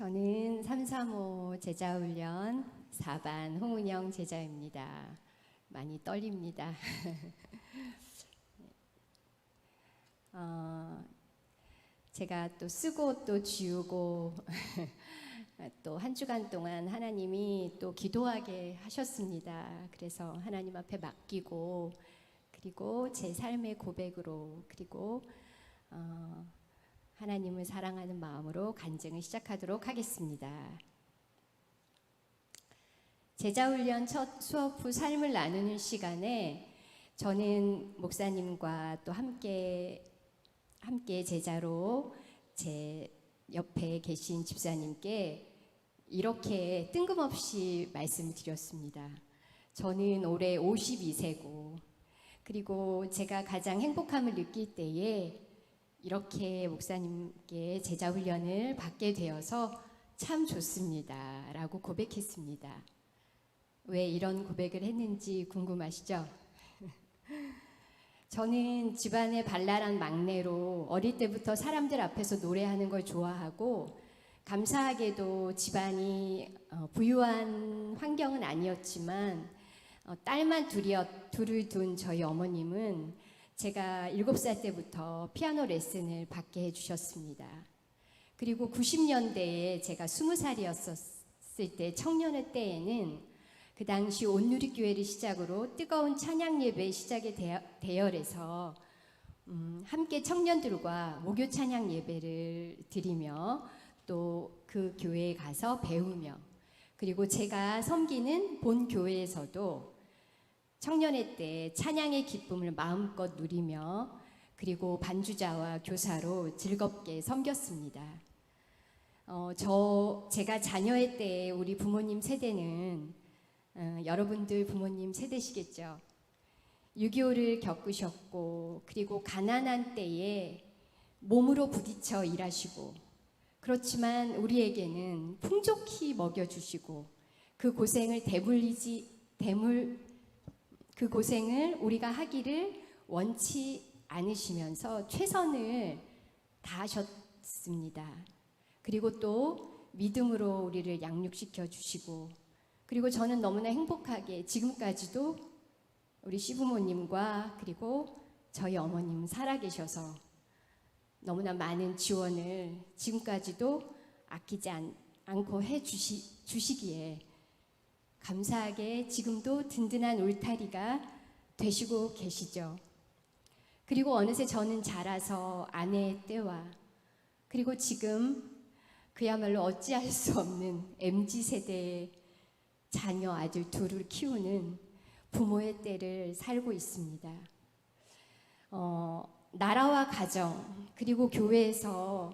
저는 335 제자훈련 4반 홍은영 제자입니다. 많이 떨립니다. 제가 또 쓰고 또 지우고 또 한 주간 동안 하나님이 또 기도하게 하셨습니다. 그래서 하나님 앞에 맡기고 그리고 제 삶의 고백으로 그리고 하나님을 사랑하는 마음으로 간증을 시작하도록 하겠습니다. 제자훈련 첫 수업 후 삶을 나누는 시간에 저는 목사님과 또 함께 제자로 제 옆에 계신 집사님께 이렇게 뜬금없이 말씀을 드렸습니다. 저는 올해 52세고 그리고 제가 가장 행복함을 느낄 때에 이렇게 목사님께 제자훈련을 받게 되어서 참 좋습니다 라고 고백했습니다. 왜 이런 고백을 했는지 궁금하시죠? 저는 집안의 발랄한 막내로 어릴 때부터 사람들 앞에서 노래하는 걸 좋아하고 감사하게도 집안이 부유한 환경은 아니었지만 딸만 둘을 둔 저희 어머님은 제가 7살 때부터 피아노 레슨을 받게 해주셨습니다. 그리고 90년대에 제가 20살이었을 때 청년의 때에는 그 당시 온누리교회를 시작으로 뜨거운 찬양 예배 시작에 대열해서 함께 청년들과 목요 찬양 예배를 드리며 또 그 교회에 가서 배우며 그리고 제가 섬기는 본 교회에서도 청년회 때 찬양의 기쁨을 마음껏 누리며 그리고 반주자와 교사로 즐겁게 섬겼습니다. 제가 자녀의 때 우리 부모님 세대는 여러분들 부모님 세대시겠죠. 6.25를 겪으셨고 그리고 가난한 때에 몸으로 부딪혀 일하시고 그렇지만 우리에게는 풍족히 먹여주시고 그 고생을 그 고생을 우리가 하기를 원치 않으시면서 최선을 다하셨습니다. 그리고 또 믿음으로 우리를 양육시켜 주시고 그리고 저는 너무나 행복하게 지금까지도 우리 시부모님과 그리고 저희 어머님 살아계셔서 너무나 많은 지원을 지금까지도 아끼지 않고 해주시기에 감사하게 지금도 든든한 울타리가 되시고 계시죠. 그리고 어느새 저는 자라서 아내의 때와 그리고 지금 그야말로 어찌할 수 없는 MZ세대의 자녀 아들 둘을 키우는 부모의 때를 살고 있습니다. 나라와 가정 그리고 교회에서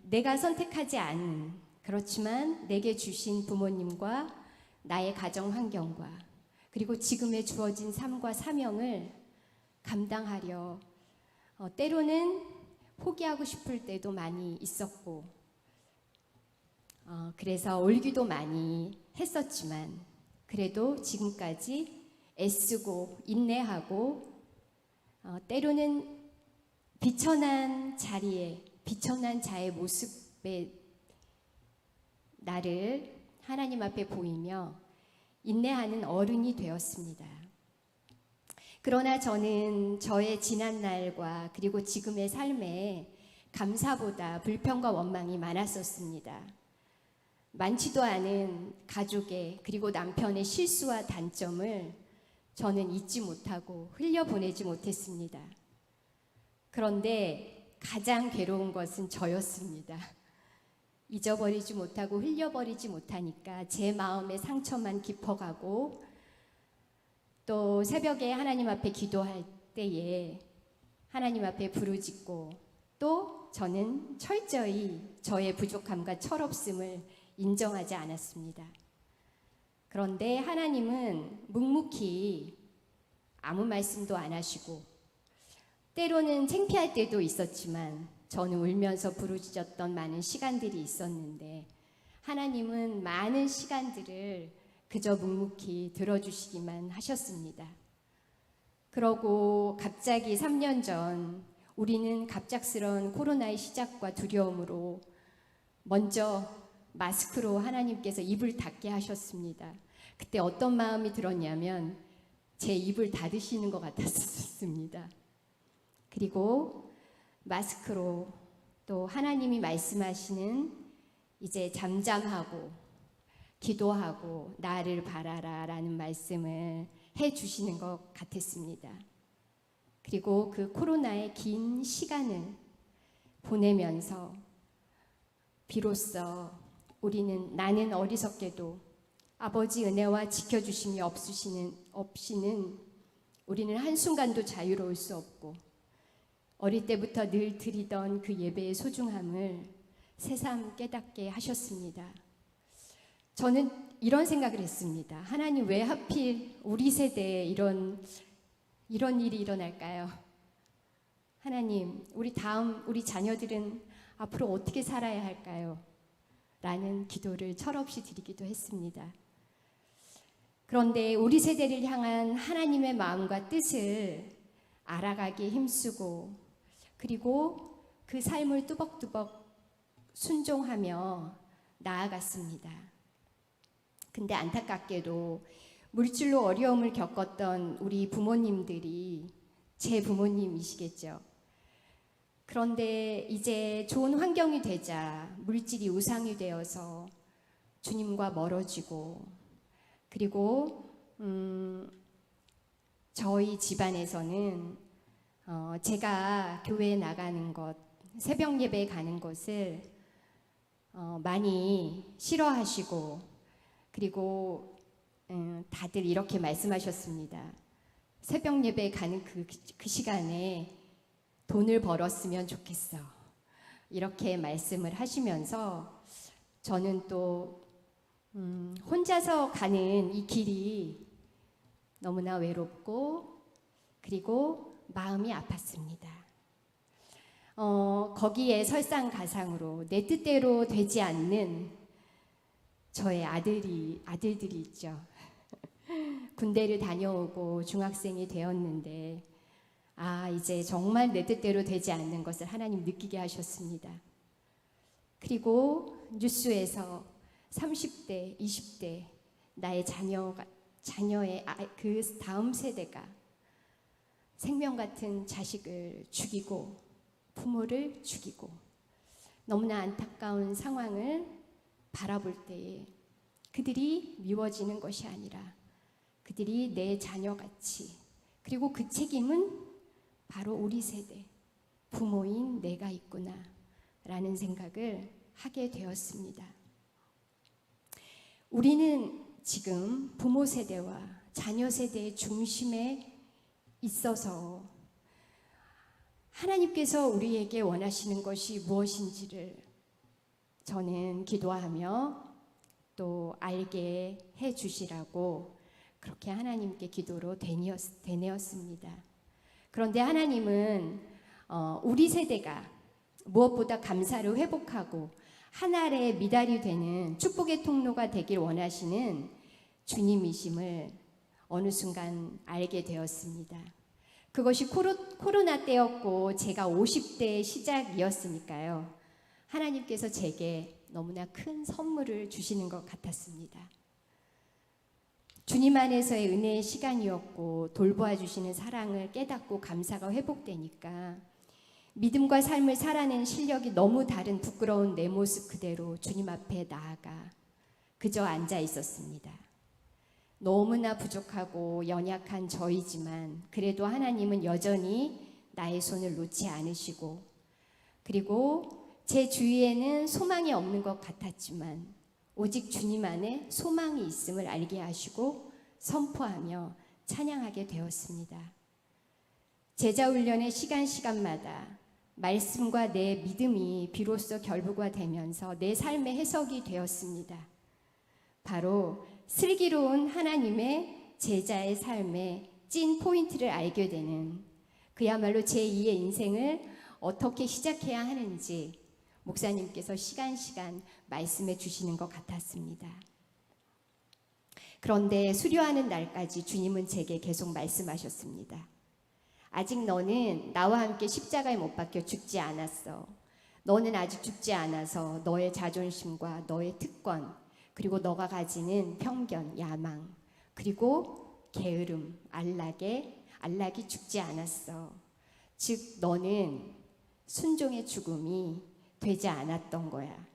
내가 선택하지 않은 그렇지만 내게 주신 부모님과 나의 가정 환경과 그리고 지금의 주어진 삶과 사명을 감당하려 때로는 포기하고 싶을 때도 많이 있었고 그래서 올기도 많이 했었지만 그래도 지금까지 애쓰고 인내하고 때로는 비천한 자의 모습에 나를 하나님 앞에 보이며 인내하는 어른이 되었습니다. 그러나 저는 저의 지난 날과 그리고 지금의 삶에 감사보다 불평과 원망이 많았었습니다. 많지도 않은 가족의 그리고 남편의 실수와 단점을 저는 잊지 못하고 흘려보내지 못했습니다. 그런데 가장 괴로운 것은 저였습니다. 잊어버리지 못하고 흘려버리지 못하니까 제 마음의 상처만 깊어가고 또 새벽에 하나님 앞에 기도할 때에 하나님 앞에 부르짖고 또 저는 철저히 저의 부족함과 철없음을 인정하지 않았습니다. 그런데 하나님은 묵묵히 아무 말씀도 안 하시고 때로는 창피할 때도 있었지만 저는 울면서 부르짖었던 많은 시간들이 있었는데 하나님은 많은 시간들을 그저 묵묵히 들어주시기만 하셨습니다. 그러고 갑자기 3년 전 우리는 갑작스러운 코로나의 시작과 두려움으로 먼저 마스크로 하나님께서 입을 닫게 하셨습니다. 그때 어떤 마음이 들었냐면 제 입을 닫으시는 것 같았습니다. 그리고 마스크로 또 하나님이 말씀하시는 이제 잠잠하고 기도하고 나를 바라라 라는 말씀을 해 주시는 것 같았습니다. 그리고 그 코로나의 긴 시간을 보내면서 비로소 나는 어리석게도 아버지 은혜와 지켜주심이 없이는 우리는 한순간도 자유로울 수 없고 어릴 때부터 늘 드리던 그 예배의 소중함을 새삼 깨닫게 하셨습니다. 저는 이런 생각을 했습니다. 하나님 왜 하필 우리 세대에 이런 일이 일어날까요? 하나님, 우리 자녀들은 앞으로 어떻게 살아야 할까요? 라는 기도를 철없이 드리기도 했습니다. 그런데 우리 세대를 향한 하나님의 마음과 뜻을 알아가기에 힘쓰고 그리고 그 삶을 뚜벅뚜벅 순종하며 나아갔습니다. 근데 안타깝게도 물질로 어려움을 겪었던 우리 부모님들이 제 부모님이시겠죠. 그런데 이제 좋은 환경이 되자 물질이 우상이 되어서 주님과 멀어지고 그리고 저희 집안에서는 제가 교회에 나가는 것, 새벽 예배에 가는 것을 많이 싫어하시고 그리고 다들 이렇게 말씀하셨습니다. 새벽 예배에 가는 그 시간에 돈을 벌었으면 좋겠어. 이렇게 말씀을 하시면서 저는 또 혼자서 가는 이 길이 너무나 외롭고 그리고 마음이 아팠습니다. 거기에 설상가상으로 내 뜻대로 되지 않는 저의 아들들이 있죠. 군대를 다녀오고 중학생이 되었는데 이제 정말 내 뜻대로 되지 않는 것을 하나님 느끼게 하셨습니다. 그리고 뉴스에서 30대, 20대 나의 자녀의 그 다음 세대가 생명 같은 자식을 죽이고 부모를 죽이고 너무나 안타까운 상황을 바라볼 때에 그들이 미워지는 것이 아니라 그들이 내 자녀같이 그리고 그 책임은 바로 우리 세대 부모인 내가 있구나 라는 생각을 하게 되었습니다. 우리는 지금 부모 세대와 자녀 세대의 중심에 있어서 하나님께서 우리에게 원하시는 것이 무엇인지를 저는 기도하며 또 알게 해 주시라고 그렇게 하나님께 기도로 되뇌었습니다. 그런데 하나님은 우리 세대가 무엇보다 감사를 회복하고 하나의 미달이 되는 축복의 통로가 되길 원하시는 주님이심을 어느 순간 알게 되었습니다. 그것이 코로나 때였고 제가 50대 시작이었으니까요. 하나님께서 제게 너무나 큰 선물을 주시는 것 같았습니다. 주님 안에서의 은혜의 시간이었고 돌보아 주시는 사랑을 깨닫고 감사가 회복되니까 믿음과 삶을 살아낸 실력이 너무 다른 부끄러운 내 모습 그대로 주님 앞에 나아가 그저 앉아 있었습니다. 너무나 부족하고 연약한 저이지만 그래도 하나님은 여전히 나의 손을 놓지 않으시고 그리고 제 주위에는 소망이 없는 것 같았지만 오직 주님 안에 소망이 있음을 알게 하시고 선포하며 찬양하게 되었습니다. 제자훈련의 시간마다 말씀과 내 믿음이 비로소 결부가 되면서 내 삶의 해석이 되었습니다. 바로 슬기로운 하나님의 제자의 삶의 찐 포인트를 알게 되는 그야말로 제2의 인생을 어떻게 시작해야 하는지 목사님께서 시간 말씀해 주시는 것 같았습니다. 그런데 수료하는 날까지 주님은 제게 계속 말씀하셨습니다. 아직 너는 나와 함께 십자가에 못 박혀 죽지 않았어. 너는 아직 죽지 않아서 너의 자존심과 너의 특권, 그리고 너가 가지는 편견, 야망, 그리고 게으름, 안락이 죽지 않았어. 즉 너는 순종의 죽음이 되지 않았던 거야.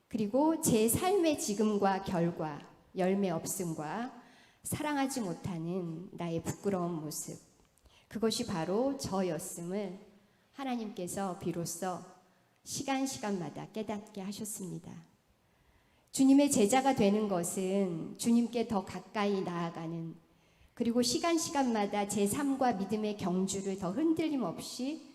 그리고 제 삶의 지금과 결과, 열매 없음과 사랑하지 못하는 나의 부끄러운 모습, 그것이 바로 저였음을 하나님께서 비로소 시간마다 깨닫게 하셨습니다. 주님의 제자가 되는 것은 주님께 더 가까이 나아가는, 그리고 시간마다 제 삶과 믿음의 경주를 더 흔들림 없이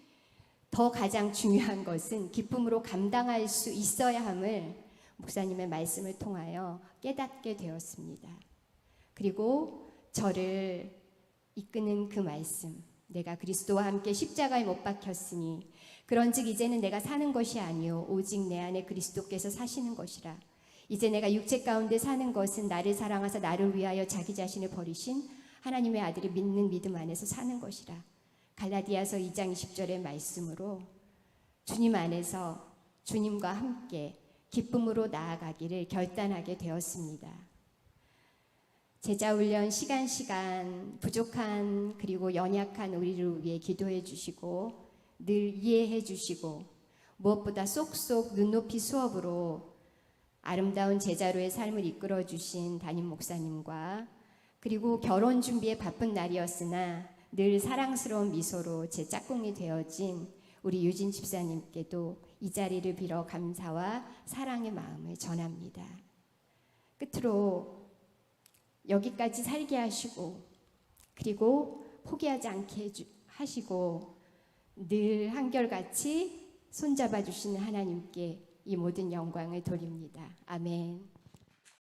더 가장 중요한 것은 기쁨으로 감당할 수 있어야 함을 목사님의 말씀을 통하여 깨닫게 되었습니다. 그리고 저를 이끄는 그 말씀, 내가 그리스도와 함께 십자가에 못 박혔으니 그런즉 이제는 내가 사는 것이 아니요 오직 내 안에 그리스도께서 사시는 것이라. 이제 내가 육체 가운데 사는 것은 나를 사랑하사 나를 위하여 자기 자신을 버리신 하나님의 아들이 믿는 믿음 안에서 사는 것이라. 갈라디아서 2장 20절의 말씀으로 주님 안에서 주님과 함께 기쁨으로 나아가기를 결단하게 되었습니다. 제자 훈련 시간 부족한 그리고 연약한 우리를 위해 기도해 주시고 늘 이해해 주시고 무엇보다 쏙쏙 눈높이 수업으로 아름다운 제자로의 삶을 이끌어 주신 담임 목사님과, 그리고 결혼 준비에 바쁜 날이었으나 늘 사랑스러운 미소로 제 짝꿍이 되어진 우리 유진 집사님께도 이 자리를 빌어 감사와 사랑의 마음을 전합니다. 끝으로 여기까지 살게 하시고 그리고 포기하지 않게 하시고 늘 한결같이 손잡아 주시는 하나님께 이 모든 영광을 돌립니다. 아멘.